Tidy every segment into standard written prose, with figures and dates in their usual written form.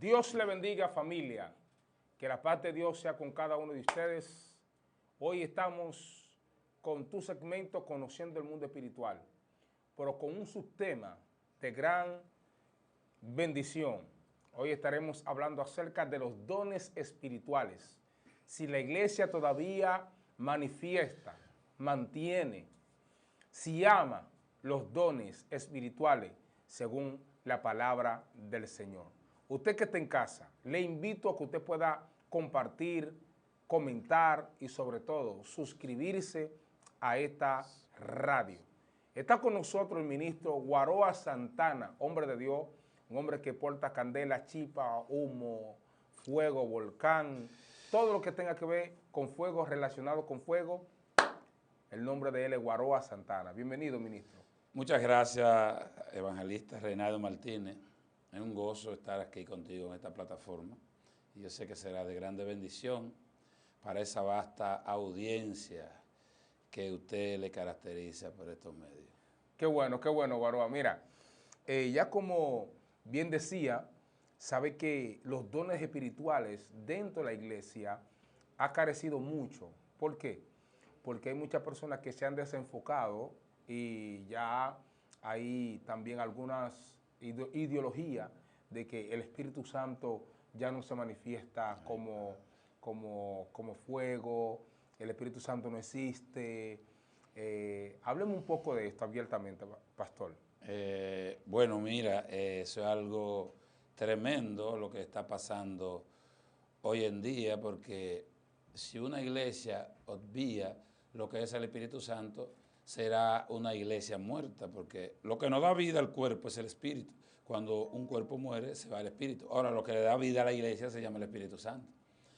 Dios le bendiga, familia. Que la paz de Dios sea con cada uno de ustedes. Hoy estamos con tu segmento Conociendo el Mundo Espiritual, pero con un subtema de gran bendición. Hoy estaremos hablando acerca de los dones espirituales. Si la iglesia todavía manifiesta, mantiene, si ama los dones espirituales según la palabra del Señor. Usted que está en casa, le invito a que usted pueda compartir, comentar y sobre todo suscribirse a esta radio. Está con nosotros el ministro Guaroa Santana, hombre de Dios, un hombre que porta candela, chipa, humo, fuego, volcán, todo lo que tenga que ver con fuego, relacionado con fuego. El nombre de él es Guaroa Santana. Bienvenido, ministro. Muchas gracias, evangelista Reinaldo Martínez. Es un gozo estar aquí contigo en esta plataforma y yo sé que será de grande bendición para esa vasta audiencia que usted le caracteriza por estos medios. Qué bueno, Guaroa. Mira, ya como bien decía, sabe que los dones espirituales dentro de la iglesia ha carecido mucho. ¿Por qué? Porque hay muchas personas que se han desenfocado y ya hay también algunas ideologías de que el Espíritu Santo ya no se manifiesta como fuego, el Espíritu Santo no existe. Hablemos un poco de esto abiertamente, pastor. Bueno, mira, eso es algo tremendo lo que está pasando hoy en día, porque si una iglesia obvia lo que es el Espíritu Santo, será una iglesia muerta, porque lo que nos da vida al cuerpo es el Espíritu. Cuando un cuerpo muere, se va el Espíritu. Ahora, lo que le da vida a la iglesia se llama el Espíritu Santo,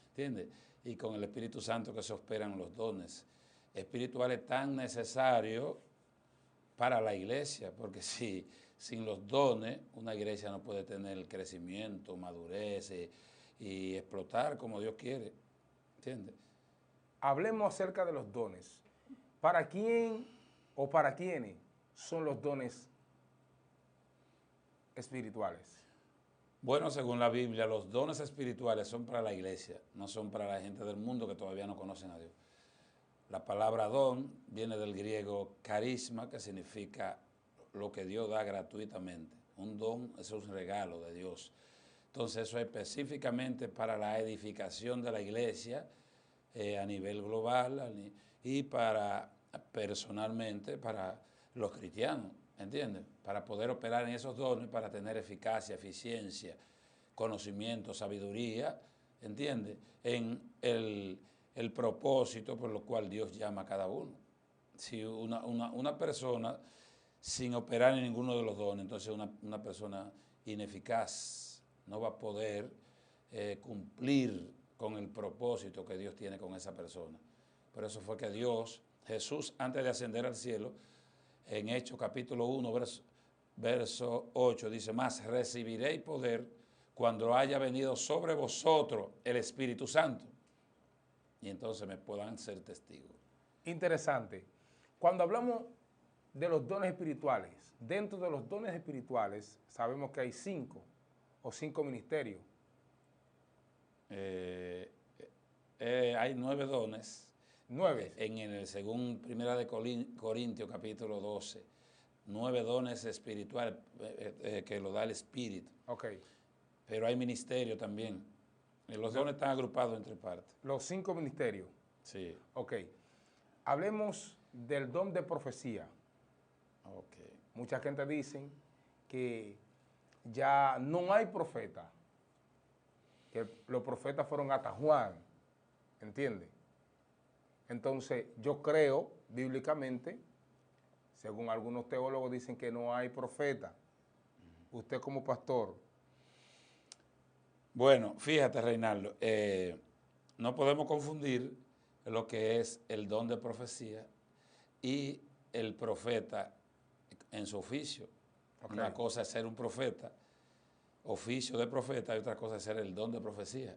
¿entiendes? Y con el Espíritu Santo que se operan los dones espirituales tan necesarios para la iglesia, porque sin los dones, una iglesia no puede tener crecimiento, madurez y explotar como Dios quiere, ¿entiendes? Hablemos acerca de los dones. ¿Para quién o para quiénes son los dones espirituales? Bueno, según la Biblia, los dones espirituales son para la iglesia, no son para la gente del mundo que todavía no conocen a Dios. La palabra don viene del griego carisma, que significa lo que Dios da gratuitamente. Un don es un regalo de Dios. Entonces eso es específicamente para la edificación de la iglesia a nivel global y para personalmente para los cristianos, ¿entiendes? Para poder operar en esos dones, para tener eficacia, eficiencia, conocimiento, sabiduría, ¿entiendes? En el propósito por lo cual Dios llama a cada uno. Si una persona sin operar en ninguno de los dones, entonces una persona ineficaz no va a poder cumplir con el propósito que Dios tiene con esa persona. Por eso fue que Jesús, antes de ascender al cielo, en Hechos capítulo 1, verso 8, dice, más recibiréis poder cuando haya venido sobre vosotros el Espíritu Santo. Y entonces me puedan ser testigos. Interesante. Cuando hablamos de los dones espirituales, dentro de los dones espirituales sabemos que hay 5 ministerios. Hay 9 dones. 9. Según Primera de Corintios capítulo 12, 9 dones espirituales que lo da el Espíritu. Ok. Pero hay ministerio también. Los dones están agrupados en 3 partes. Los 5 ministerios. Sí. Ok. Hablemos del don de profecía. Ok. Mucha gente dice que ya no hay profeta, que los profetas fueron hasta Juan, ¿entiende? Entonces, yo creo, bíblicamente, según algunos teólogos dicen que no hay profeta. Usted como pastor. Bueno, fíjate, Reinaldo, no podemos confundir lo que es el don de profecía y el profeta en su oficio. Okay. Una cosa es ser un profeta, oficio de profeta, y otra cosa es ser el don de profecía.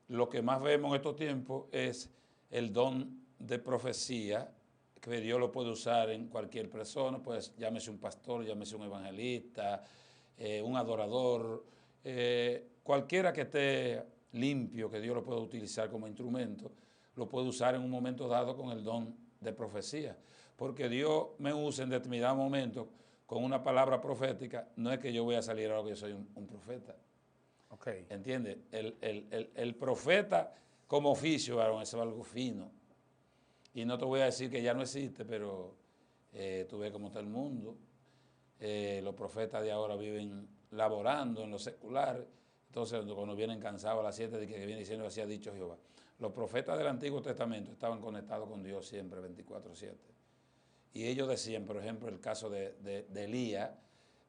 Lo que más vemos en estos tiempos es el don de profecía, que Dios lo puede usar en cualquier persona, pues llámese un pastor, llámese un evangelista, un adorador, cualquiera que esté limpio, que Dios lo pueda utilizar como instrumento, lo puede usar en un momento dado con el don de profecía. Porque Dios me usa en determinado momento con una palabra profética, no es que yo voy a salir ahora que yo soy un profeta. Okay. ¿Entiendes? El profeta como oficio, varón, eso es algo fino. Y no te voy a decir que ya no existe, pero tú ves cómo está el mundo. Los profetas de ahora viven laborando en lo secular. Entonces, cuando vienen cansados a las 7 de que viene diciendo así ha dicho Jehová. Los profetas del Antiguo Testamento estaban conectados con Dios siempre, 24/7. Y ellos decían, por ejemplo, el caso de Elías,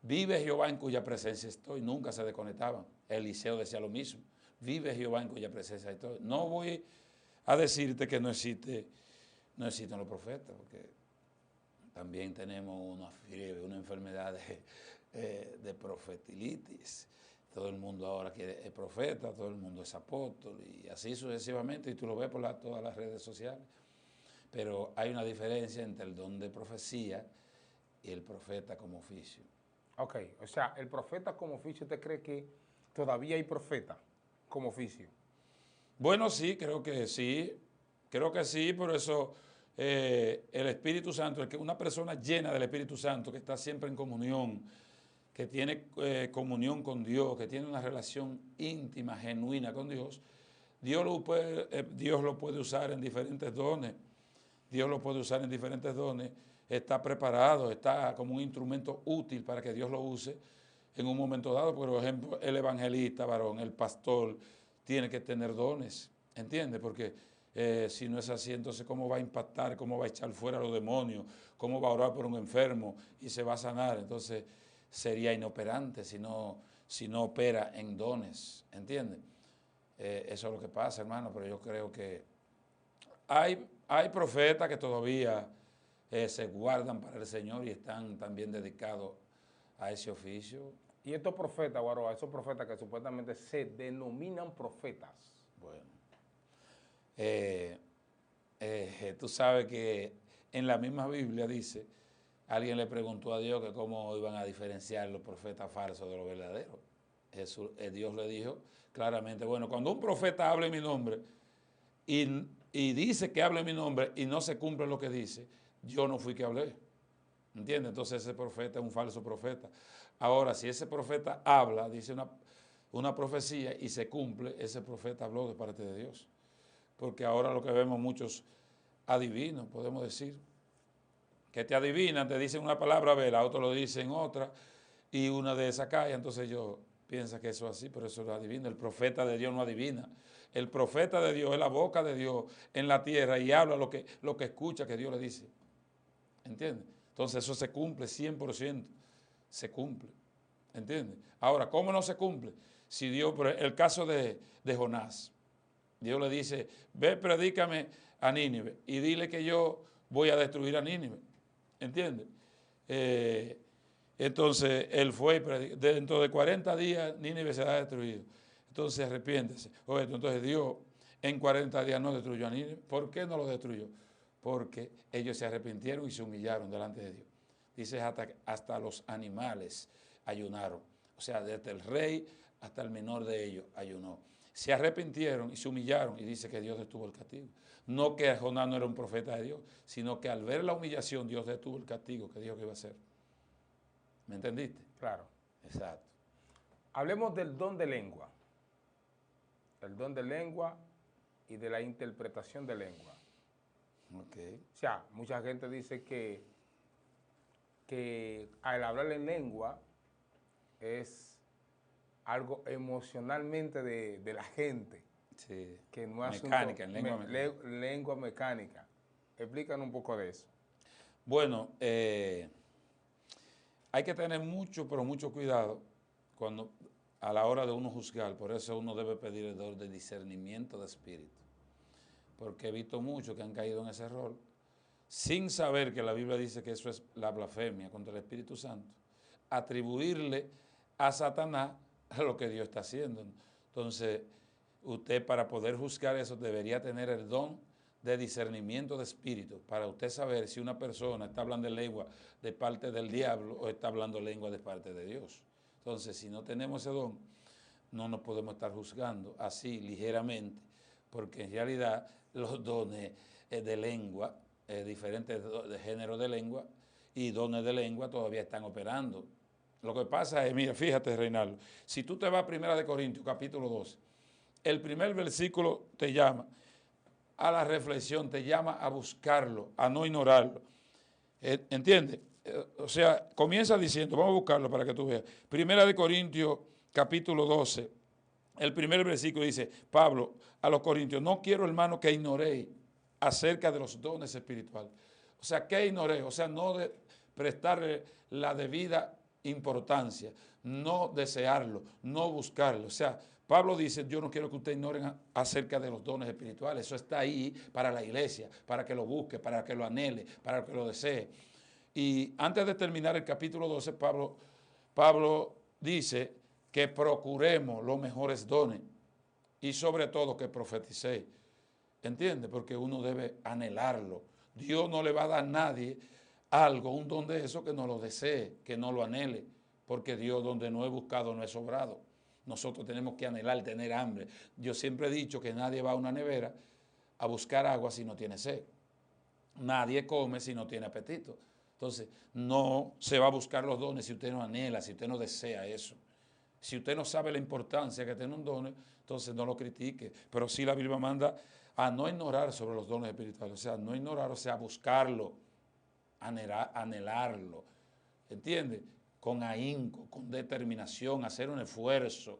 vive Jehová en cuya presencia estoy, nunca se desconectaban. Eliseo decía lo mismo, vive Jehová en cuya presencia estoy. No voy a decirte que no existen los profetas, porque también tenemos una fiebre, una enfermedad de profetilitis. Todo el mundo ahora es profeta, todo el mundo es apóstol y así sucesivamente, y tú lo ves por todas las redes sociales. Pero hay una diferencia entre el don de profecía y el profeta como oficio. Ok, o sea, el profeta como oficio, ¿usted cree que todavía hay profeta como oficio? Bueno, sí, creo que sí, por eso el Espíritu Santo, una persona llena del Espíritu Santo, que está siempre en comunión, que tiene comunión con Dios, que tiene una relación íntima, genuina con Dios, Dios lo puede usar en diferentes dones. Dios lo puede usar en diferentes dones, está preparado, está como un instrumento útil para que Dios lo use en un momento dado. Por ejemplo, el evangelista, varón, el pastor, tiene que tener dones, ¿entiendes? Porque si no es así, entonces ¿cómo va a impactar? ¿Cómo va a echar fuera a los demonios? ¿Cómo va a orar por un enfermo y se va a sanar? Entonces sería inoperante si no opera en dones, ¿entiendes? Eso es lo que pasa, hermano, pero yo creo que hay profetas que todavía se guardan para el Señor y están también dedicados a ese oficio. Y estos profetas, Guaro, esos profetas que supuestamente se denominan profetas. Bueno, tú sabes que en la misma Biblia dice, alguien le preguntó a Dios que cómo iban a diferenciar los profetas falsos de los verdaderos. Dios le dijo claramente, bueno, cuando un profeta habla en mi nombre y dice que habla en mi nombre y no se cumple lo que dice, yo no fui que hablé. ¿Entiendes? Entonces ese profeta es un falso profeta. Ahora, si ese profeta habla, dice una profecía y se cumple, ese profeta habló de parte de Dios. Porque ahora lo que vemos muchos adivinos, podemos decir, que te adivinan, te dicen una palabra, la otro lo dicen otra, y una de esas cae, entonces yo pienso que eso es así, pero eso lo adivina. El profeta de Dios no adivina. El profeta de Dios es la boca de Dios en la tierra y habla lo que escucha que Dios le dice. ¿Entiendes? Entonces eso se cumple 100%, se cumple. ¿Entiendes? Ahora, ¿cómo no se cumple? Si Dios, por el caso de Jonás, Dios le dice, ve, predícame a Nínive y dile que yo voy a destruir a Nínive. ¿Entiendes? Entonces él fue, dentro de 40 días Nínive será destruido. Entonces arrepiéntese. Entonces Dios en 40 días no destruyó a Nínive. ¿Por qué no lo destruyó? Porque ellos se arrepintieron y se humillaron delante de Dios. Dice hasta los animales ayunaron. O sea, desde el rey hasta el menor de ellos ayunó. Se arrepintieron y se humillaron y dice que Dios detuvo el castigo. No que Jonás no era un profeta de Dios, sino que al ver la humillación Dios detuvo el castigo que dijo que iba a hacer. ¿Me entendiste? Claro. Exacto. Hablemos del don de lengua. El don de lengua y de la interpretación de lengua. Okay. O sea, mucha gente dice que al hablar en lengua es algo emocionalmente de la gente. Sí. Que no es mecánica, en lengua mecánica. Lengua mecánica. Explícanos un poco de eso. Bueno, hay que tener mucho, pero mucho cuidado a la hora de uno juzgar. Por eso uno debe pedir el don de discernimiento de espíritu. Porque he visto muchos que han caído en ese error sin saber que la Biblia dice que eso es la blasfemia contra el Espíritu Santo. Atribuirle a Satanás a lo que Dios está haciendo. Entonces, usted para poder juzgar eso debería tener el don de discernimiento de espíritu para usted saber si una persona está hablando en lengua de parte del diablo o está hablando lengua de parte de Dios. Entonces, si no tenemos ese don, no nos podemos estar juzgando así ligeramente, porque en realidad los dones de lengua, diferentes de género de lengua y dones de lengua todavía están operando. Lo que pasa es, mira, fíjate, Reinaldo, si tú te vas a 1 Corintios, capítulo 12, el primer versículo te llama a la reflexión, te llama a buscarlo, a no ignorarlo. ¿Entiendes? O sea, comienza diciendo, vamos a buscarlo para que tú veas. 1 Corintios, capítulo 12, el primer versículo dice, Pablo a los corintios, no quiero, hermano, que ignoréis acerca de los dones espirituales. O sea, ¿qué ignoré? O sea, no de prestarle la debida importancia, no desearlo, no buscarlo. O sea, Pablo dice, yo no quiero que ustedes ignoren acerca de los dones espirituales. Eso está ahí para la iglesia, para que lo busque, para que lo anhele, para que lo desee. Y antes de terminar el capítulo 12, Pablo dice que procuremos los mejores dones y sobre todo que profeticéis. ¿Entiendes? Porque uno debe anhelarlo. Dios no le va a dar a nadie algo, un don de eso que no lo desee, que no lo anhele, porque Dios donde no he buscado no he sobrado. Nosotros tenemos que anhelar, tener hambre. Yo siempre he dicho que nadie va a una nevera a buscar agua si no tiene sed. Nadie come si no tiene apetito. Entonces, no se va a buscar los dones si usted no anhela, si usted no desea eso. Si usted no sabe la importancia que tiene un don, entonces no lo critique. Pero sí la Biblia manda a no ignorar sobre los dones espirituales. O sea, no ignorar, o sea, buscarlo, anhelarlo. ¿Entiende? Con ahínco, con determinación, hacer un esfuerzo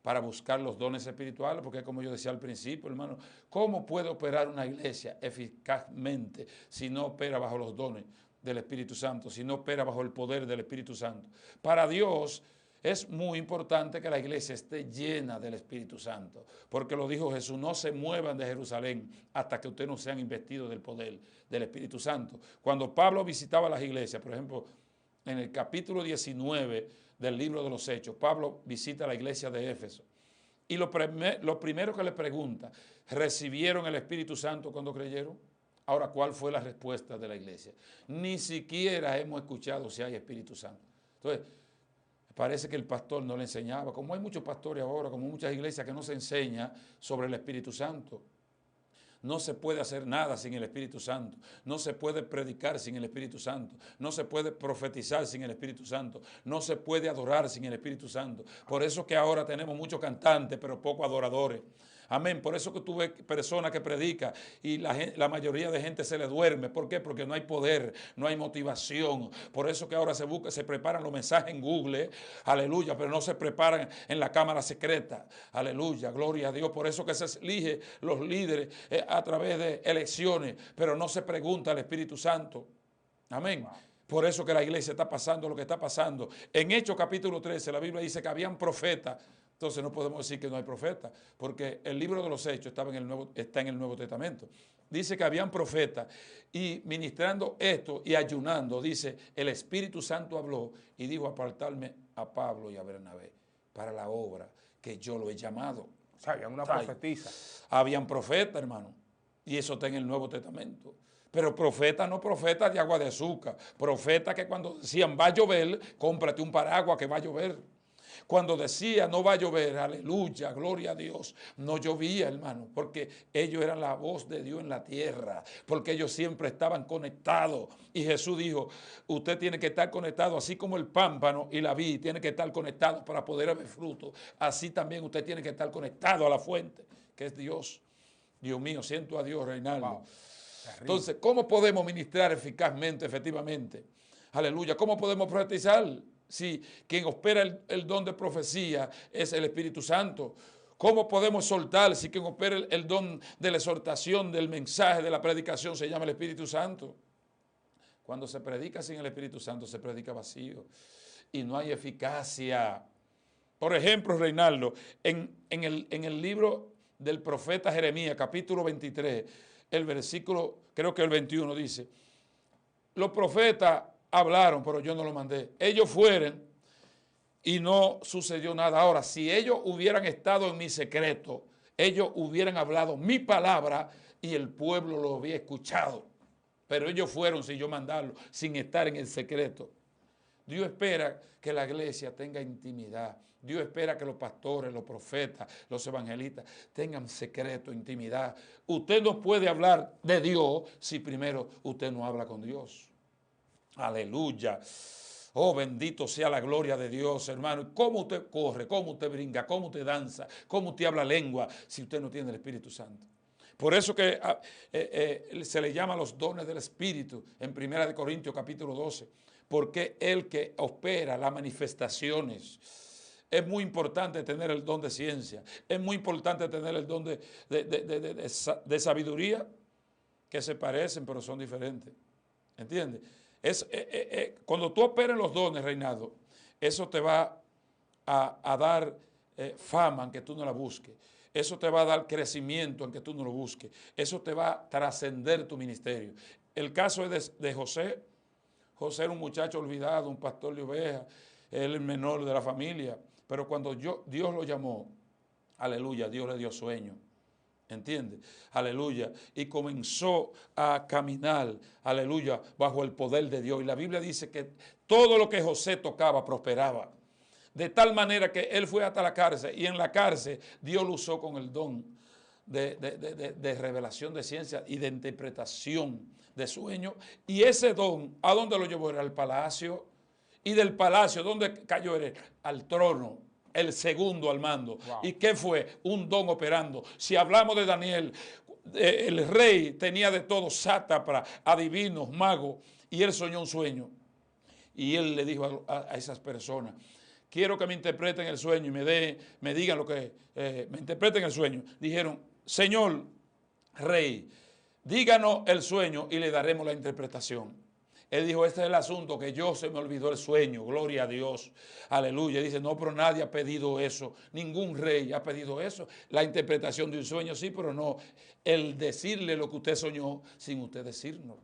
para buscar los dones espirituales, porque como yo decía al principio, hermano, ¿cómo puede operar una iglesia eficazmente si no opera bajo los dones del Espíritu Santo, si no opera bajo el poder del Espíritu Santo? Para Dios es muy importante que la iglesia esté llena del Espíritu Santo, porque lo dijo Jesús, no se muevan de Jerusalén hasta que ustedes no sean investidos del poder del Espíritu Santo. Cuando Pablo visitaba las iglesias, por ejemplo, en el capítulo 19 del libro de los Hechos, Pablo visita la iglesia de Éfeso y lo primero que le pregunta, ¿recibieron el Espíritu Santo cuando creyeron? Ahora, ¿cuál fue la respuesta de la iglesia? Ni siquiera hemos escuchado si hay Espíritu Santo. Entonces, parece que el pastor no le enseñaba, como hay muchos pastores ahora, como muchas iglesias que no se enseña sobre el Espíritu Santo. No se puede hacer nada sin el Espíritu Santo. No se puede predicar sin el Espíritu Santo. No se puede profetizar sin el Espíritu Santo. No se puede adorar sin el Espíritu Santo. Por eso que ahora tenemos muchos cantantes, pero pocos adoradores. Amén. Por eso que tú ves personas que predican y la mayoría de gente se le duerme. ¿Por qué? Porque no hay poder, no hay motivación. Por eso que ahora se preparan los mensajes en Google, aleluya, pero no se preparan en la cámara secreta. Aleluya, gloria a Dios. Por eso que se elige los líderes a través de elecciones, pero no se pregunta al Espíritu Santo. Amén. Wow. Por eso que la iglesia está pasando lo que está pasando. En Hechos capítulo 13, la Biblia dice que habían profetas. Entonces no podemos decir que no hay profetas, porque el libro de los Hechos está en el Nuevo Testamento. Dice que habían profetas y ministrando esto y ayunando, dice, el Espíritu Santo habló y dijo apartarme a Pablo y a Bernabé para la obra que yo lo he llamado. O sea, habían una profetisa. Habían profetas, hermano, y eso está en el Nuevo Testamento. Pero profeta, no profeta de agua de azúcar, profeta que cuando decían va a llover, cómprate un paraguas que va a llover. Cuando decía no va a llover, aleluya, gloria a Dios, no llovía, hermano, porque ellos eran la voz de Dios en la tierra, porque ellos siempre estaban conectados. Y Jesús dijo, usted tiene que estar conectado, así como el pámpano y la vid tiene que estar conectados para poder haber fruto. Así también usted tiene que estar conectado a la fuente, que es Dios. Dios mío, siento a Dios, Reinaldo. Wow. Entonces, ¿cómo podemos ministrar eficazmente, efectivamente? Aleluya, ¿cómo podemos profetizar? Si quien opera el don de profecía es el Espíritu Santo. ¿Cómo podemos soltar si quien opera el don de la exhortación, del mensaje, de la predicación se llama el Espíritu Santo? Cuando se predica sin el Espíritu Santo se predica vacío y no hay eficacia. Por ejemplo, Reinaldo, en el libro del profeta Jeremías, capítulo 23, el versículo, creo que el 21 dice, los profetas hablaron, pero yo no lo mandé. Ellos fueron y no sucedió nada. Ahora, si ellos hubieran estado en mi secreto, ellos hubieran hablado mi palabra y el pueblo lo había escuchado. Pero ellos fueron sin yo mandarlo, sin estar en el secreto. Dios espera que la iglesia tenga intimidad. Dios espera que los pastores, los profetas, los evangelistas tengan secreto, intimidad. Usted no puede hablar de Dios si primero usted no habla con Dios. Aleluya. Oh, bendito sea la gloria de Dios, hermano. ¿Cómo usted corre? ¿Cómo usted brinca? ¿Cómo usted danza? ¿Cómo usted habla lengua si usted no tiene el Espíritu Santo? Por eso que se le llama los dones del Espíritu en 1 Corintios capítulo 12, porque el que opera las manifestaciones. Es muy importante tener el don de ciencia, es muy importante tener el don de sabiduría, que se parecen pero son diferentes. ¿Entiendes? Cuando tú operas los dones, Reinaldo, eso te va a dar fama aunque tú no la busques. Eso te va a dar crecimiento aunque tú no lo busques. Eso te va a trascender tu ministerio. El caso es de José. José era un muchacho olvidado, un pastor de ovejas, él el menor de la familia. Pero cuando Dios lo llamó, aleluya, Dios le dio sueño. ¿Entiendes? Aleluya. Y comenzó a caminar, aleluya, bajo el poder de Dios. Y la Biblia dice que todo lo que José tocaba prosperaba. De tal manera que él fue hasta la cárcel y en la cárcel Dios lo usó con el don de revelación de ciencia y de interpretación de sueños. Y ese don, ¿a dónde lo llevó? Era al palacio. Y del palacio, ¿dónde cayó él? Al trono. El segundo al mando. Wow. ¿Y qué fue? Un don operando. Si hablamos de Daniel, el rey tenía de todo, sátrapa, adivinos, magos, y él soñó un sueño. Y él le dijo a esas personas, quiero que me interpreten el sueño y me digan lo que, me interpreten el sueño. Dijeron, Señor rey, díganos el sueño y le daremos la interpretación. Él dijo, este es el asunto, que yo se me olvidó el sueño, gloria a Dios, aleluya. Dice, no, pero nadie ha pedido eso, ningún rey ha pedido eso. La interpretación de un sueño sí, pero no el decirle lo que usted soñó sin usted decirnos.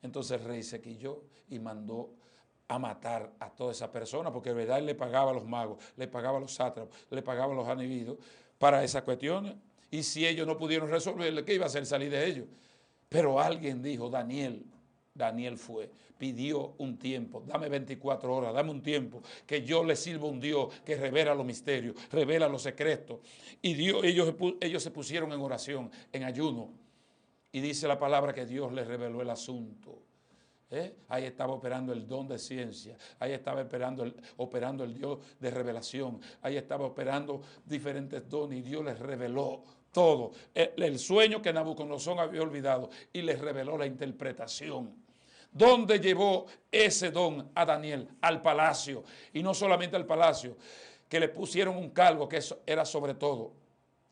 Entonces el rey se quilló y mandó a matar a toda esa persona, porque de verdad él le pagaba a los magos, le pagaba a los sátrapos, le pagaba a los anividos para esas cuestiones. Y si ellos no pudieron resolverle, ¿qué iba a hacer salir de ellos? Pero alguien dijo, Daniel fue, pidió un tiempo, dame 24 horas, dame un tiempo, que yo le sirvo a un Dios que revela los misterios, revela los secretos. Y ellos se pusieron en oración, en ayuno. Y dice la palabra que Dios les reveló el asunto. Ahí estaba operando el don de ciencia, ahí estaba operando el Dios de revelación, ahí estaba operando diferentes dones y Dios les reveló todo. El sueño que Nabucodonosor había olvidado y les reveló la interpretación. ¿Dónde llevó ese don a Daniel? Al palacio. Y no solamente al palacio, que le pusieron un cargo que era sobre todo.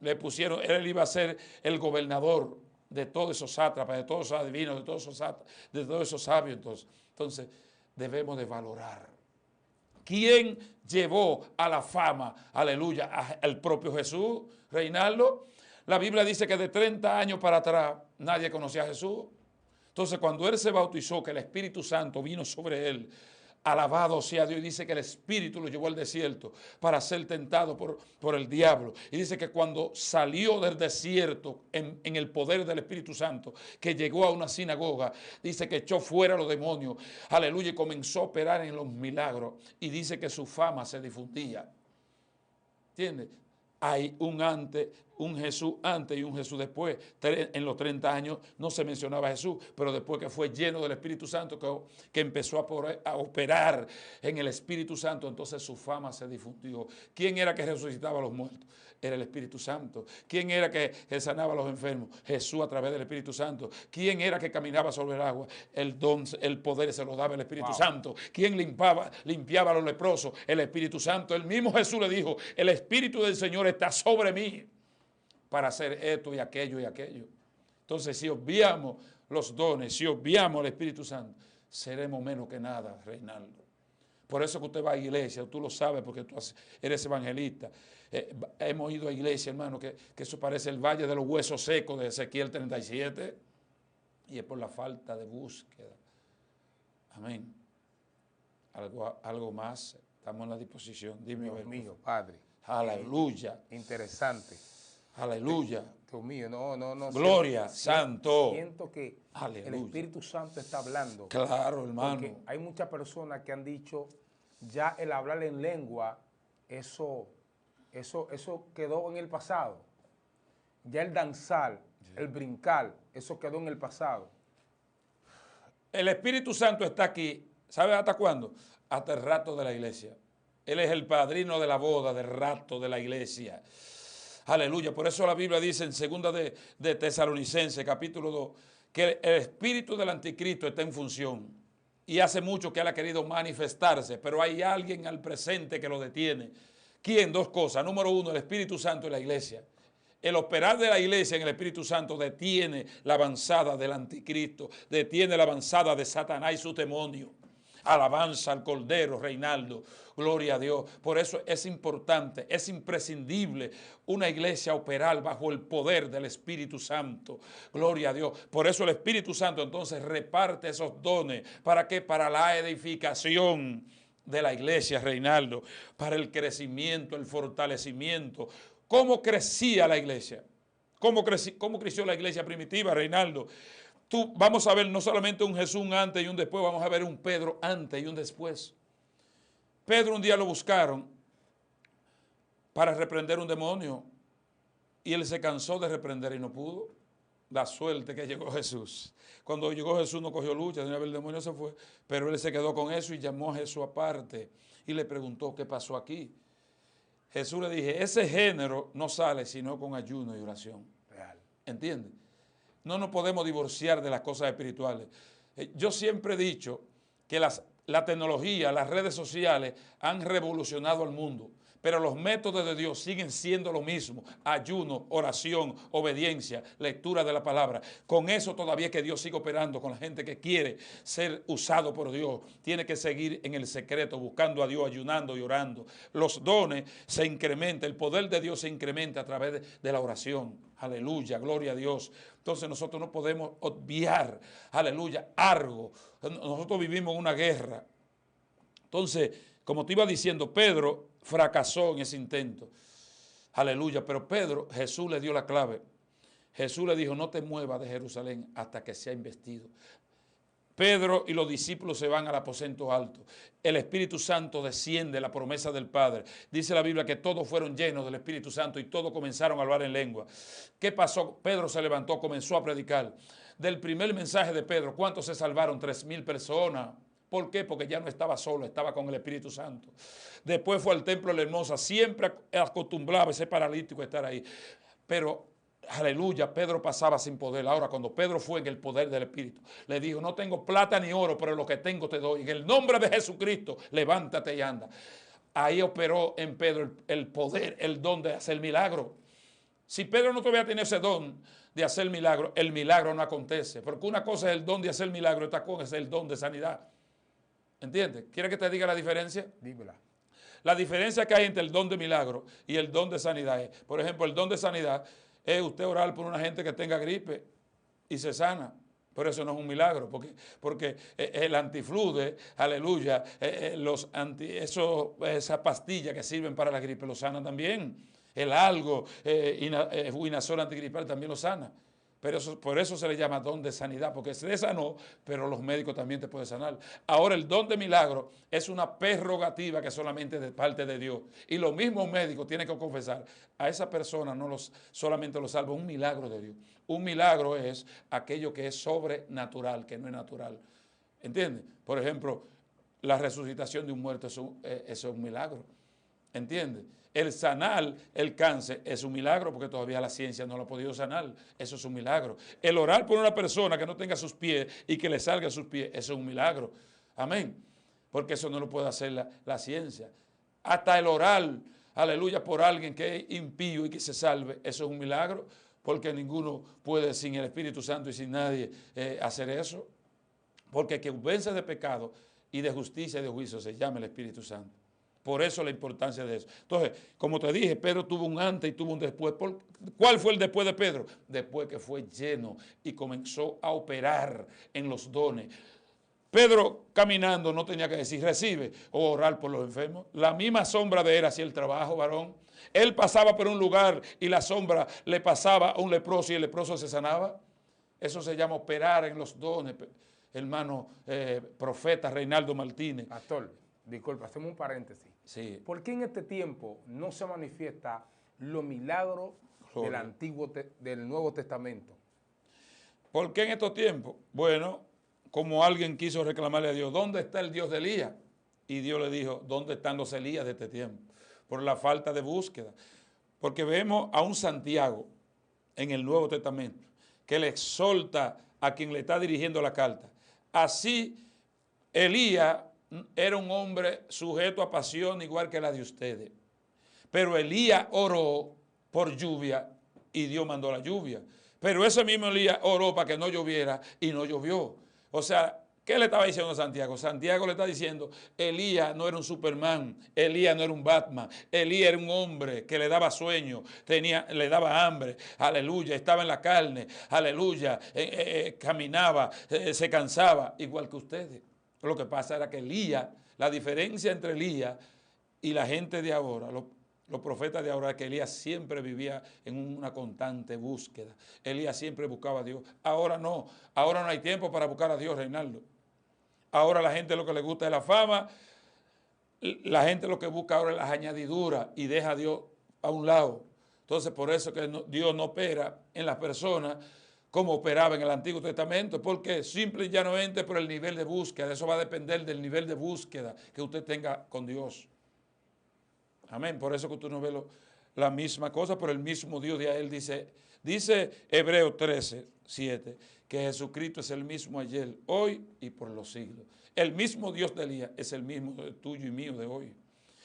Le pusieron, él iba a ser el gobernador de todos esos sátrapas, de todos esos adivinos, de todos esos sabios. Entonces, debemos de valorar. ¿Quién llevó a la fama, aleluya, al propio Jesús, Reinaldo? La Biblia dice que de 30 años para atrás nadie conocía a Jesús. Entonces, cuando él se bautizó, que el Espíritu Santo vino sobre él, alabado sea Dios, y dice que el Espíritu lo llevó al desierto para ser tentado por el diablo. Y dice que cuando salió del desierto en el poder del Espíritu Santo, que llegó a una sinagoga, dice que echó fuera a los demonios, aleluya, y comenzó a operar en los milagros. Y dice que su fama se difundía. ¿Entiendes? Hay un Jesús antes y un Jesús después. En los 30 años no se mencionaba a Jesús, pero después que fue lleno del Espíritu Santo, que empezó a operar en el Espíritu Santo, entonces su fama se difundió. ¿Quién era que resucitaba a los muertos? Era el Espíritu Santo. ¿Quién era que sanaba a los enfermos? Jesús a través del Espíritu Santo. ¿Quién era que caminaba sobre el agua? El poder se lo daba el Espíritu Santo. ¿Quién limpiaba a los leprosos? El Espíritu Santo. El mismo Jesús le dijo, el Espíritu del Señor está sobre mí para hacer esto y aquello y aquello. Entonces, si obviamos los dones, si obviamos el Espíritu Santo, seremos menos que nada, Reinaldo. Por eso que usted va a iglesia, tú lo sabes porque tú eres evangelista. Hemos ido a iglesia, hermano, que eso parece el valle de los huesos secos de Ezequiel 37, y es por la falta de búsqueda. Amén. Algo más, estamos en la disposición. Dime, Dios mío, Padre. Aleluya. Interesante. Aleluya. Dios mío, no. Gloria, santo. Siento que Aleluya. el Espíritu Santo está hablando. Claro, hermano. Porque hay muchas personas que han dicho, ya el hablar en lengua, eso quedó en el pasado. Ya el danzar, el brincar, eso quedó en el pasado. El Espíritu Santo está aquí, ¿sabe hasta cuándo? Hasta el rapto de la iglesia. Él es el padrino de la boda, del rapto de la iglesia. Aleluya. Por eso la Biblia dice en 2 de Tesalonicenses, capítulo 2, que el espíritu del anticristo está en función. Y hace mucho que él ha querido manifestarse, pero hay alguien al presente que lo detiene. ¿Quién? Dos cosas. Número uno, el Espíritu Santo y la iglesia. El operar de la iglesia en el Espíritu Santo detiene la avanzada del anticristo, detiene la avanzada de Satanás y su demonio. Alabanza al Cordero, Reinaldo, gloria a Dios. Por eso es importante, es imprescindible una iglesia operar bajo el poder del Espíritu Santo, gloria a Dios. Por eso el Espíritu Santo entonces reparte esos dones, ¿para qué? Para la edificación de la iglesia, Reinaldo, para el crecimiento, el fortalecimiento. ¿Cómo crecía la iglesia? ¿Cómo creció la iglesia primitiva, Reinaldo? Vamos a ver no solamente un Jesús un antes y un después, vamos a ver un Pedro antes y un después. Pedro un día lo buscaron para reprender un demonio y él se cansó de reprender y no pudo. La suerte que llegó Jesús. Cuando llegó Jesús no cogió lucha, de una vez el demonio se fue, pero él se quedó con eso y llamó a Jesús aparte y le preguntó qué pasó aquí. Jesús le dije, ese género no sale sino con ayuno y oración. Real. ¿Entiendes? No nos podemos divorciar de las cosas espirituales. Yo siempre he dicho que la tecnología, las redes sociales han revolucionado al mundo, pero los métodos de Dios siguen siendo lo mismo: ayuno, oración, obediencia, lectura de la palabra. Con eso todavía es que Dios sigue operando con la gente que quiere ser usado por Dios. Tiene que seguir en el secreto, buscando a Dios, ayunando y orando. Los dones se incrementan, el poder de Dios se incrementa a través de la oración. Aleluya, gloria a Dios. Entonces nosotros no podemos obviar, aleluya, algo. Nosotros vivimos una guerra. Entonces, como te iba diciendo, Pedro fracasó en ese intento. Aleluya, pero Jesús le dio la clave. Jesús le dijo, no te muevas de Jerusalén hasta que sea investido. Pedro y los discípulos se van al aposento alto. El Espíritu Santo desciende, la promesa del Padre. Dice la Biblia que todos fueron llenos del Espíritu Santo y todos comenzaron a hablar en lengua. ¿Qué pasó? Pedro se levantó, comenzó a predicar. Del primer mensaje de Pedro, ¿cuántos se salvaron? 3,000 personas. ¿Por qué? Porque ya no estaba solo, estaba con el Espíritu Santo. Después fue al templo de la Hermosa, siempre acostumbraba ese paralítico a estar ahí. Pero, aleluya, Pedro pasaba sin poder. Ahora, cuando Pedro fue en el poder del Espíritu, le dijo, no tengo plata ni oro, pero lo que tengo te doy. En el nombre de Jesucristo, levántate y anda. Ahí operó en Pedro el poder, el don de hacer milagro. Si Pedro no tuviera tenido ese don de hacer milagro, el milagro no acontece. Porque una cosa es el don de hacer milagro, otra cosa es el don de sanidad. ¿Entiendes? ¿Quiere que te diga la diferencia? Dímela. La diferencia que hay entre el don de milagro y el don de sanidad es, por ejemplo, el don de sanidad es usted orar por una gente que tenga gripe y se sana. Pero eso no es un milagro, porque el antiflude, aleluya, esas pastillas que sirven para la gripe lo sanan también. El algo, Winazol antigripal también lo sana. Pero por eso se le llama don de sanidad, porque se sanó, pero los médicos también te pueden sanar. Ahora, el don de milagro es una prerrogativa que solamente de parte de Dios. Y los mismos médicos tienen que confesar, a esa persona solamente lo salva un milagro de Dios. Un milagro es aquello que es sobrenatural, que no es natural. ¿Entiendes? Por ejemplo, la resucitación de un muerto, eso es un milagro. ¿Entiendes? El sanar el cáncer es un milagro porque todavía la ciencia no lo ha podido sanar. Eso es un milagro. El orar por una persona que no tenga sus pies y que le salga sus pies, eso es un milagro. Amén. Porque eso no lo puede hacer la ciencia. Hasta el orar, aleluya, por alguien que es impío y que se salve, eso es un milagro. Porque ninguno puede sin el Espíritu Santo y sin nadie hacer eso. Porque quien vence de pecado y de justicia y de juicio se llama el Espíritu Santo. Por eso la importancia de eso. Entonces, como te dije, Pedro tuvo un antes y tuvo un después. ¿Cuál fue el después de Pedro? Después que fue lleno y comenzó a operar en los dones. Pedro caminando no tenía que decir recibe o orar por los enfermos. La misma sombra de él hacía el trabajo, varón. Él pasaba por un lugar y la sombra le pasaba a un leproso y el leproso se sanaba. Eso se llama operar en los dones, hermano profeta Reinaldo Martínez. Pastor, disculpa, hacemos un paréntesis. Sí. ¿Por qué en este tiempo no se manifiesta los milagros del Nuevo Testamento? ¿Por qué en estos tiempos? Bueno, como alguien quiso reclamarle a Dios, ¿dónde está el Dios de Elías? Y Dios le dijo, ¿dónde están los Elías de este tiempo? Por la falta de búsqueda. Porque vemos a un Santiago en el Nuevo Testamento que le exhorta a quien le está dirigiendo la carta. Así, Elías era un hombre sujeto a pasión igual que la de ustedes. Pero Elías oró por lluvia y Dios mandó la lluvia. Pero ese mismo Elías oró para que no lloviera y no llovió. O sea, ¿qué le estaba diciendo a Santiago? Santiago le está diciendo, Elías no era un Superman, Elías no era un Batman, Elías era un hombre que le daba sueño, le daba hambre, aleluya, estaba en la carne, aleluya, caminaba, se cansaba, igual que ustedes. Lo que pasa era que Elías, la diferencia entre Elías y la gente de ahora, los profetas de ahora, que Elías siempre vivía en una constante búsqueda. Elías siempre buscaba a Dios. Ahora no hay tiempo para buscar a Dios, Reinaldo. Ahora la gente lo que le gusta es la fama, la gente lo que busca ahora es las añadiduras y deja a Dios a un lado. Entonces por eso que Dios no opera en las personas como operaba en el Antiguo Testamento, porque simple y llanamente por el nivel de búsqueda. Eso va a depender del nivel de búsqueda que usted tenga con Dios. Amén. Por eso que usted no ve la misma cosa, pero el mismo Dios de él dice Hebreos 13:7, que Jesucristo es el mismo ayer, hoy y por los siglos. El mismo Dios de Elías es el mismo tuyo y mío de hoy.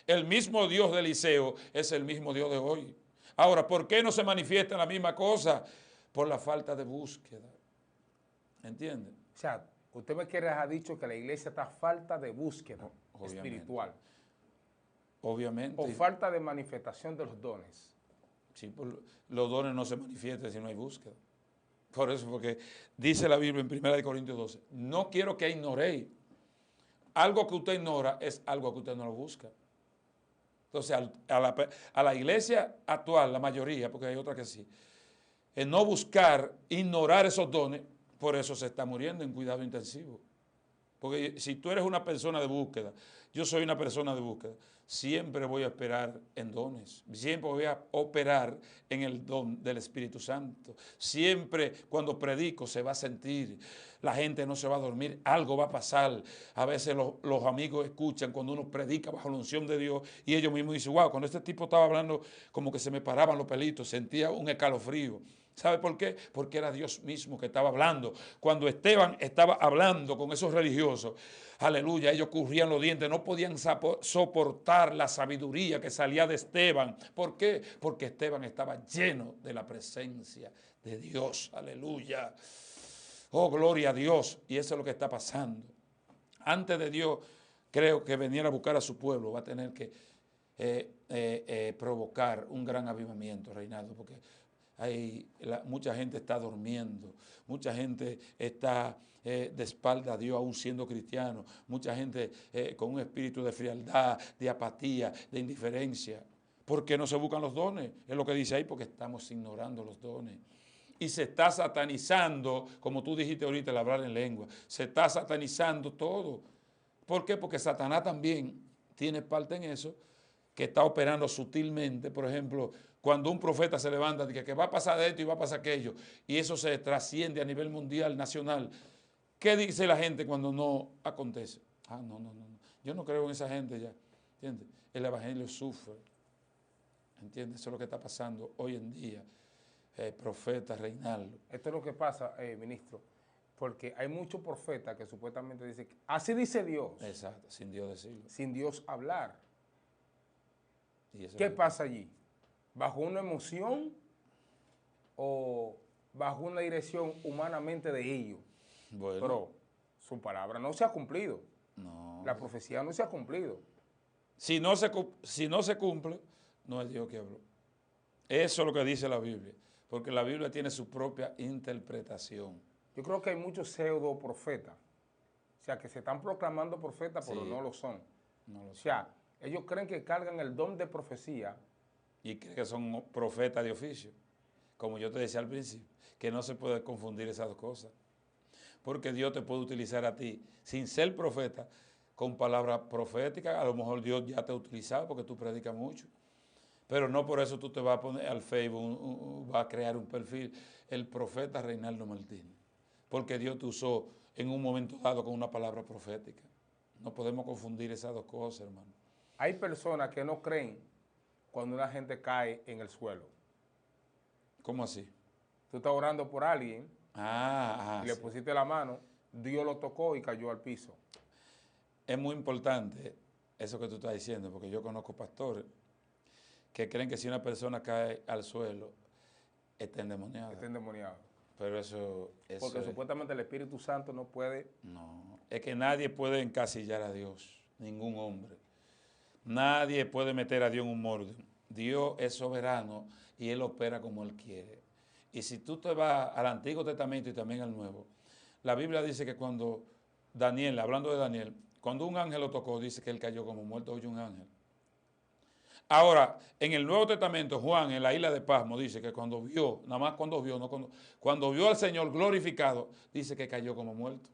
El mismo Dios de Eliseo es el mismo Dios de hoy. Ahora, ¿por qué no se manifiesta la misma cosa? Por la falta de búsqueda. ¿Entiende? O sea, usted me quiere ha dicho que la iglesia está a falta de búsqueda espiritual. Obviamente. O falta de manifestación de los dones. Sí, los dones no se manifiestan si no hay búsqueda. Por eso, porque dice la Biblia en 1 Corintios 12, no quiero que ignoréis. Algo que usted ignora es algo que usted no lo busca. Entonces, a la iglesia actual, la mayoría, porque hay otra que sí, el no buscar, ignorar esos dones, por eso se está muriendo en cuidado intensivo. Porque si tú eres una persona de búsqueda, yo soy una persona de búsqueda, siempre voy a esperar en dones, siempre voy a operar en el don del Espíritu Santo. Siempre cuando predico se va a sentir, la gente no se va a dormir, algo va a pasar. A veces los amigos escuchan cuando uno predica bajo la unción de Dios y ellos mismos dicen, wow, cuando este tipo estaba hablando como que se me paraban los pelitos, sentía un escalofrío. ¿Sabe por qué? Porque era Dios mismo que estaba hablando. Cuando Esteban estaba hablando con esos religiosos, aleluya, ellos currían los dientes, no podían soportar la sabiduría que salía de Esteban. ¿Por qué? Porque Esteban estaba lleno de la presencia de Dios, aleluya. Oh, gloria a Dios. Y eso es lo que está pasando. Antes de Dios, creo que venir a buscar a su pueblo va a tener que provocar un gran avivamiento, Reinaldo, porque mucha gente está durmiendo, mucha gente está de espalda a Dios aún siendo cristiano, mucha gente con un espíritu de frialdad, de apatía, de indiferencia. ¿Por qué no se buscan los dones? Es lo que dice ahí, porque estamos ignorando los dones. Y se está satanizando, como tú dijiste ahorita, el hablar en lengua, se está satanizando todo. ¿Por qué? Porque Satanás también tiene parte en eso, que está operando sutilmente. Por ejemplo, cuando un profeta se levanta y que va a pasar esto y va a pasar aquello, y eso se trasciende a nivel mundial, nacional, ¿qué dice la gente cuando no acontece? Ah, no, yo no creo en esa gente ya, ¿entiendes? El evangelio sufre, ¿entiendes? Eso es lo que está pasando hoy en día, profeta Reinaldo. Esto es lo que pasa, ministro, porque hay muchos profetas que supuestamente dicen, así dice Dios. Exacto, sin Dios decirlo. Sin Dios hablar. ¿Y ¿Qué pasa allí? ¿Bajo una emoción o bajo una dirección humanamente de ellos? Bueno. Pero su palabra no se ha cumplido. No. La profecía no se ha cumplido. Si no se cumple, no es Dios que habló. Eso es lo que dice la Biblia, porque la Biblia tiene su propia interpretación. Yo creo que hay muchos pseudo profetas, O sea, que se están proclamando profetas, pero Sí. no lo son. No lo O sea, ellos creen que cargan el don de profecía. Y creen que son profetas de oficio. Como yo te decía al principio, que no se puede confundir esas dos cosas. Porque Dios te puede utilizar a ti sin ser profeta, con palabras proféticas. A lo mejor Dios ya te ha utilizado porque tú predicas mucho. Pero no por eso tú te vas a poner al Facebook, vas a crear un perfil, el profeta Reinaldo Martínez. Porque Dios te usó en un momento dado con una palabra profética. No podemos confundir esas dos cosas, hermano. Hay personas que no creen cuando una gente cae en el suelo. ¿Cómo así? Tú estás orando por alguien y le Sí. pusiste la mano, Dios lo tocó y cayó al piso. Es muy importante eso que tú estás diciendo, porque yo conozco pastores que creen que si una persona cae al suelo, está endemoniada. Está endemoniado. Pero eso Porque es, supuestamente el Espíritu Santo no puede. no, es que nadie puede encasillar a Dios, ningún hombre. Nadie puede meter a Dios en un molde. Dios es soberano y Él opera como Él quiere. Y si tú te vas al Antiguo Testamento y también al Nuevo, la Biblia dice que cuando Daniel, hablando de Daniel, cuando un ángel lo tocó, dice que él cayó como muerto, oye un ángel. Ahora, en el Nuevo Testamento, Juan, en la isla de Pasmo, dice que cuando vio, nada más cuando vio, no cuando vio al Señor glorificado, dice que cayó como muerto.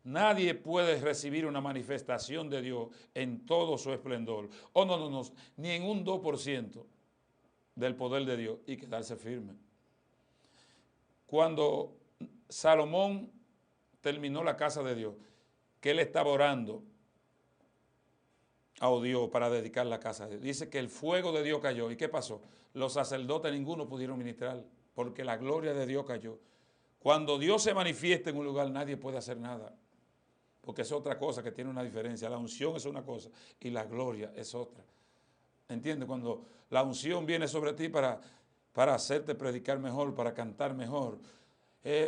Nadie puede recibir una manifestación de Dios en todo su esplendor, no, ni en un 2% del poder de Dios y quedarse firme. Cuando Salomón terminó la casa de Dios, que él estaba orando a Dios para dedicar la casa de Dios, dice que el fuego de Dios cayó. ¿Y qué pasó? Los sacerdotes ninguno pudieron ministrar porque la gloria de Dios cayó. Cuando Dios se manifiesta en un lugar, nadie puede hacer nada. Porque es otra cosa que tiene una diferencia. La unción es una cosa y la gloria es otra. ¿Entiendes? Cuando la unción viene sobre ti para hacerte predicar mejor, para cantar mejor,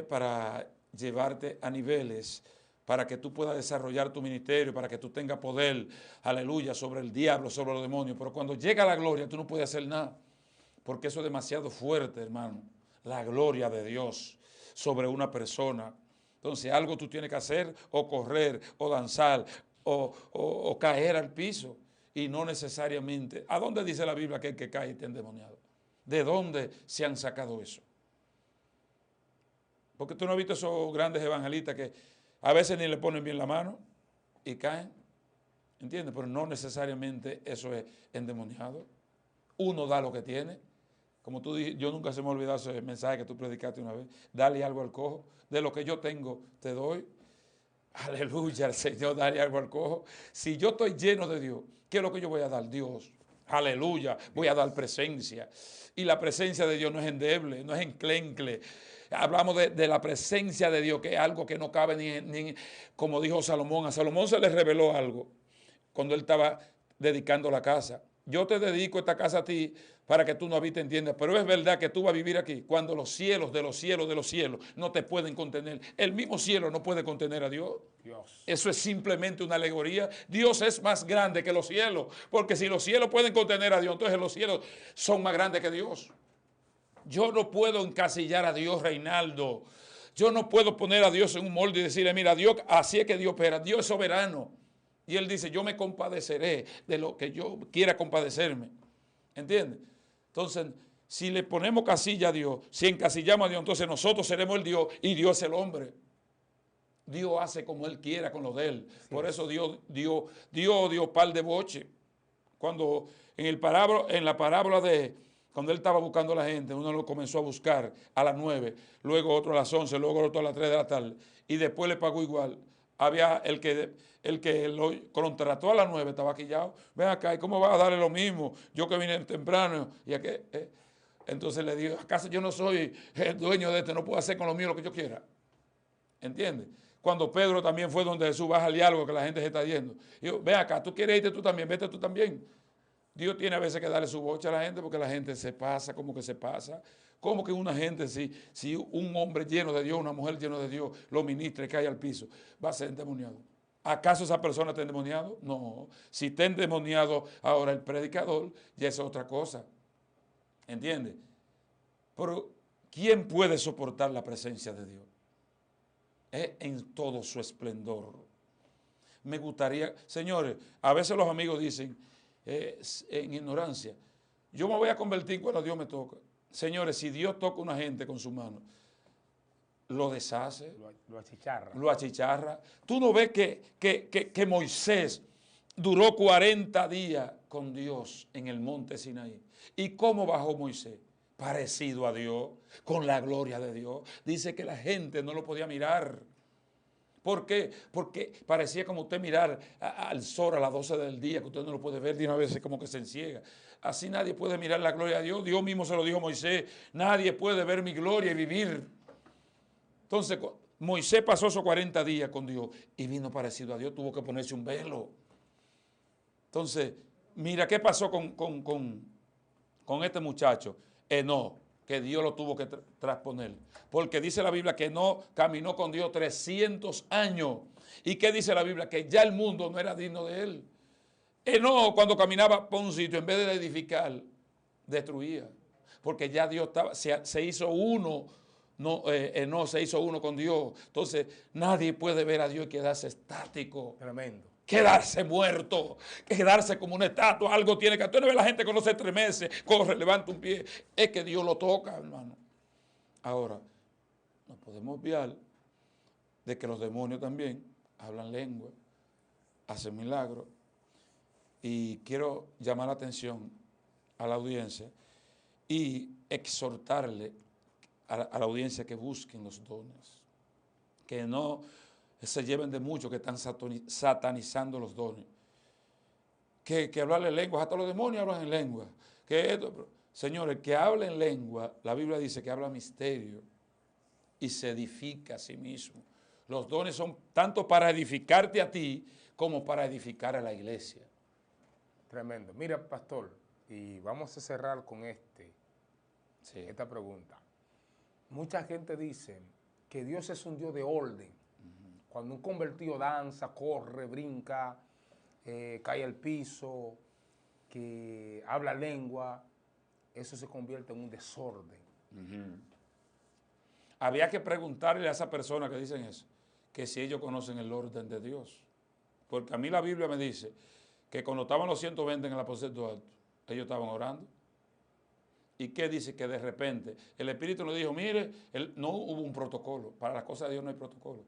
para llevarte a niveles, para que tú puedas desarrollar tu ministerio, para que tú tengas poder, aleluya, sobre el diablo, sobre los demonios. Pero cuando llega la gloria, tú no puedes hacer nada, porque eso es demasiado fuerte, hermano. La gloria de Dios sobre una persona. Entonces algo tú tienes que hacer, o correr, o danzar, o caer al piso. Y no necesariamente. ¿A dónde dice la Biblia que el que cae está endemoniado? ¿De dónde se han sacado eso? Porque tú no has visto esos grandes evangelistas que a veces ni le ponen bien la mano y caen. ¿Entiendes? Pero no necesariamente eso es endemoniado. Uno da lo que tiene. Como tú dijiste, yo nunca se me ha olvidado ese mensaje que tú predicaste una vez. Dale algo al cojo. De lo que yo tengo, te doy. Aleluya, al Señor, dale algo al cojo. Si yo estoy lleno de Dios, ¿qué es lo que yo voy a dar? Dios. Aleluya, voy a dar presencia. Y la presencia de Dios no es endeble, no es enclencle. Hablamos de la presencia de Dios, que es algo que no cabe ni como dijo Salomón. A Salomón se le reveló algo cuando él estaba dedicando la casa. Yo te dedico esta casa a ti para que tú no habites en tiendas, pero es verdad que tú vas a vivir aquí cuando los cielos de los cielos de los cielos no te pueden contener. El mismo cielo no puede contener a Dios. Eso es simplemente una alegoría. Dios es más grande que los cielos, porque si los cielos pueden contener a Dios, entonces los cielos son más grandes que Dios. Yo no puedo encasillar a Dios, Reinaldo. Yo no puedo poner a Dios en un molde y decirle, mira, Dios, así es que Dios opera. Dios es soberano. Y Él dice, yo me compadeceré de lo que yo quiera compadecerme. ¿Entiendes? Entonces, si le ponemos casilla a Dios, si encasillamos a Dios, entonces nosotros seremos el Dios y Dios es el hombre. Dios hace como Él quiera con lo de Él. Sí. Por eso Dios dio par de boche. Cuando en la parábola de cuando Él estaba buscando a la gente, uno lo comenzó a buscar a las 9, luego otro a las 11, luego otro a las 3 de la tarde, y después le pagó igual. Había el que lo contrató a las 9, estaba quillado. Ven acá, ¿y cómo vas a darle lo mismo? Yo que vine temprano, y aquí, entonces le dijo, ¿acaso yo no soy el dueño de esto? No puedo hacer con lo mío lo que yo quiera. ¿Entiendes? Cuando Pedro también fue donde Jesús baja el diálogo que la gente se está yendo. Y yo, ven acá, tú quieres irte tú también, vete tú también. Dios tiene a veces que darle su bocha a la gente porque la gente se pasa, como que se pasa. Como que una gente, si un hombre lleno de Dios, una mujer llena de Dios, lo ministra y cae al piso, va a ser endemoniado. ¿Acaso esa persona está endemoniado? No. Si está endemoniado ahora el predicador, ya es otra cosa. ¿Entiendes? Pero ¿quién puede soportar la presencia de Dios? en todo su esplendor. Me gustaría, señores, a veces los amigos dicen, en ignorancia, yo me voy a convertir cuando Dios me toca. Señores, si Dios toca a una gente con su mano, lo deshace, Lo achicharra. lo achicharra. Tú no ves que Moisés duró 40 días con Dios en el monte Sinaí. ¿Y cómo bajó Moisés? Parecido a Dios, con la gloria de Dios. Dice que la gente no lo podía mirar. ¿Por qué? Porque parecía como usted mirar al sol a las 12 del día, que usted no lo puede ver, de una vez como que se enciega. Así nadie puede mirar la gloria de Dios. Dios mismo se lo dijo a Moisés, nadie puede ver mi gloria y vivir. Entonces, Moisés pasó esos 40 días con Dios y vino parecido a Dios, tuvo que ponerse un velo. Entonces, mira qué pasó con este muchacho, Enoc, que Dios lo tuvo que transponer. Porque dice la Biblia que Enoc caminó con Dios 300 años. ¿Y qué dice la Biblia? Que ya el mundo no era digno de él. Enoc, cuando caminaba por un sitio, en vez de edificar, destruía. Porque ya Dios se hizo uno. No, Enoc se hizo uno con Dios. Entonces, nadie puede ver a Dios y quedarse estático. Tremendo. Quedarse muerto, quedarse como una estatua, algo tiene que... Tú no ves la gente que no se estremece, corre, levanta un pie. Es que Dios lo toca, hermano. Ahora, no podemos obviar de que los demonios también hablan lengua, hacen milagros. Y quiero llamar la atención a la audiencia y exhortarle a la audiencia que busquen los dones, que no se lleven de mucho, que están satanizando los dones. Que hablarle en lenguas, hasta los demonios hablan en lengua. Señores, que hable en lengua, la Biblia dice que habla misterio y se edifica a sí mismo. Los dones son tanto para edificarte a ti como para edificar a la iglesia. Tremendo. Mira, pastor, y vamos a cerrar con esta pregunta. Mucha gente dice que Dios es un Dios de orden. Cuando un convertido danza, corre, brinca, cae al piso, que habla lengua, eso se convierte en un desorden. Había que preguntarle a esa persona que dicen eso, que si ellos conocen el orden de Dios. Porque a mí la Biblia me dice que cuando estaban los 120 en el aposento alto, ellos estaban orando. ¿Y qué dice? Que de repente el Espíritu nos dijo, mire, no hubo un protocolo. Para las cosas de Dios no hay protocolo.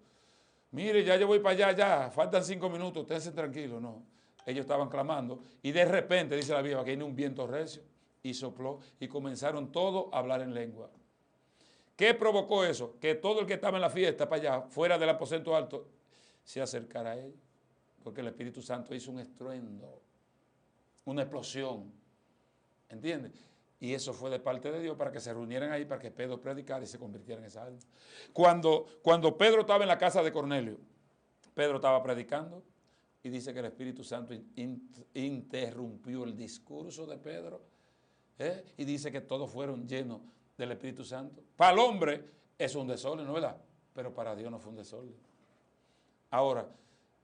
Mire, ya yo voy para allá, ya, faltan 5 minutos, ustedes tranquilos. No, ellos estaban clamando y de repente, dice la Biblia, que viene un viento recio y sopló y comenzaron todos a hablar en lengua. ¿Qué provocó eso? Que todo el que estaba en la fiesta para allá, fuera del aposento alto, se acercara a ellos. Porque el Espíritu Santo hizo un estruendo, una explosión. ¿Entiendes? Y eso fue de parte de Dios para que se reunieran ahí, para que Pedro predicara y se convirtiera en esa alma. Cuando Pedro estaba en la casa de Cornelio, Pedro estaba predicando y dice que el Espíritu Santo interrumpió el discurso de Pedro y dice que todos fueron llenos del Espíritu Santo. Para el hombre es un desorden, ¿no es verdad? Pero para Dios no fue un desorden. Ahora,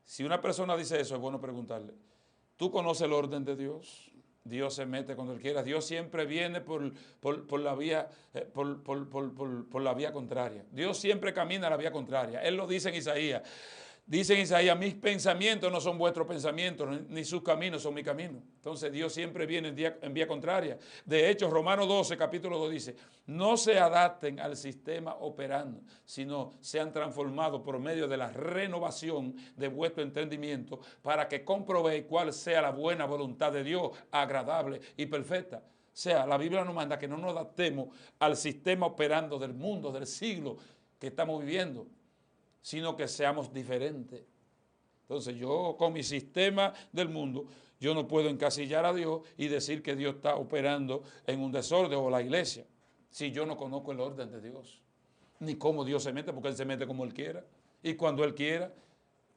si una persona dice eso, es bueno preguntarle, ¿tú conoces el orden de Dios? Dios se mete cuando Él quiera. Dios siempre viene por la vía contraria. Dios siempre camina a la vía contraria. Él lo dice en Isaías. Dice en Isaías, mis pensamientos no son vuestros pensamientos, ni sus caminos son mis caminos. Entonces Dios siempre viene en vía contraria. De hecho, Romanos 12, capítulo 2 dice, no se adapten al sistema operando, sino sean transformados por medio de la renovación de vuestro entendimiento para que comprobéis cuál sea la buena voluntad de Dios, agradable y perfecta. O sea, la Biblia nos manda que no nos adaptemos al sistema operando del mundo, del siglo que estamos viviendo, sino que seamos diferentes. Entonces yo con mi sistema del mundo, yo no puedo encasillar a Dios y decir que Dios está operando en un desorden o la iglesia, si yo no conozco el orden de Dios, ni cómo Dios se mete, porque Él se mete como Él quiera, y cuando Él quiera,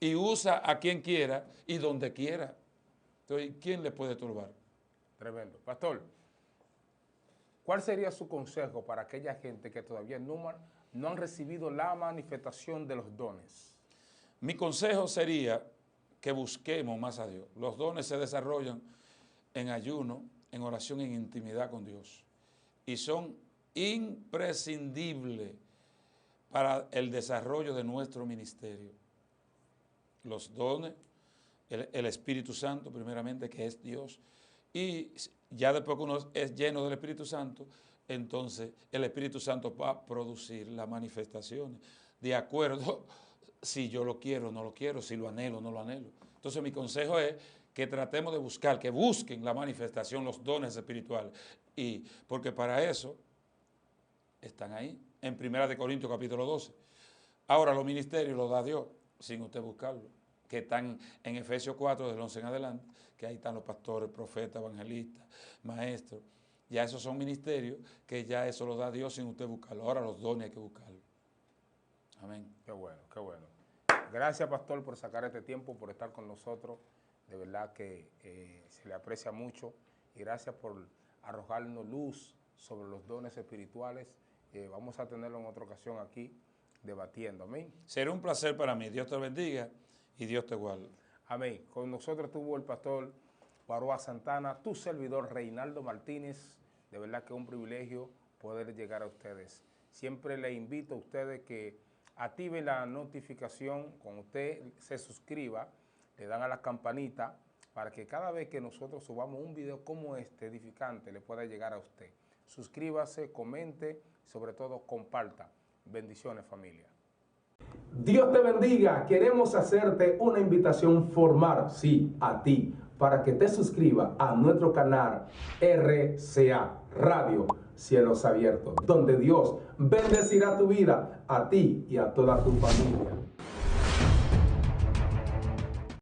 y usa a quien quiera y donde quiera. Entonces, ¿quién le puede turbar? Tremendo. Pastor, ¿cuál sería su consejo para aquella gente que todavía no han recibido la manifestación de los dones? Mi consejo sería que busquemos más a Dios. Los dones se desarrollan en ayuno, en oración, en intimidad con Dios. Y son imprescindibles para el desarrollo de nuestro ministerio. Los dones, el Espíritu Santo primeramente, que es Dios, y ya después que uno es lleno del Espíritu Santo, entonces el Espíritu Santo va a producir las manifestaciones de acuerdo si yo lo quiero o no lo quiero, si lo anhelo o no lo anhelo. Entonces mi consejo es que tratemos de buscar, que busquen la manifestación, los dones espirituales, y porque para eso están ahí, en 1 Corintios capítulo 12. Ahora los ministerios los da Dios, sin usted buscarlo, que están en Efesios 4, del 11 en adelante, que ahí están los pastores, profetas, evangelistas, maestros. Ya esos son ministerios que ya eso lo da Dios sin usted buscarlo. Ahora los dones hay que buscarlo. Amén. Qué bueno, qué bueno. Gracias, pastor, por sacar este tiempo, por estar con nosotros. De verdad que se le aprecia mucho. Y gracias por arrojarnos luz sobre los dones espirituales. Vamos a tenerlo en otra ocasión aquí, debatiendo. Amén. Será un placer para mí. Dios te bendiga y Dios te guarde. Amén. Con nosotros estuvo el pastor Baroa Santana, tu servidor Reinaldo Martínez. De verdad que es un privilegio poder llegar a ustedes. Siempre le invito a ustedes que activen la notificación, cuando usted se suscriba, le dan a la campanita para que cada vez que nosotros subamos un video como este, edificante, le pueda llegar a usted. Suscríbase, comente, sobre todo comparta. Bendiciones, familia. Dios te bendiga. Queremos hacerte una invitación formal, sí, a ti, para que te suscribas a nuestro canal RCA Radio Cielos Abiertos, donde Dios bendecirá tu vida, a ti y a toda tu familia.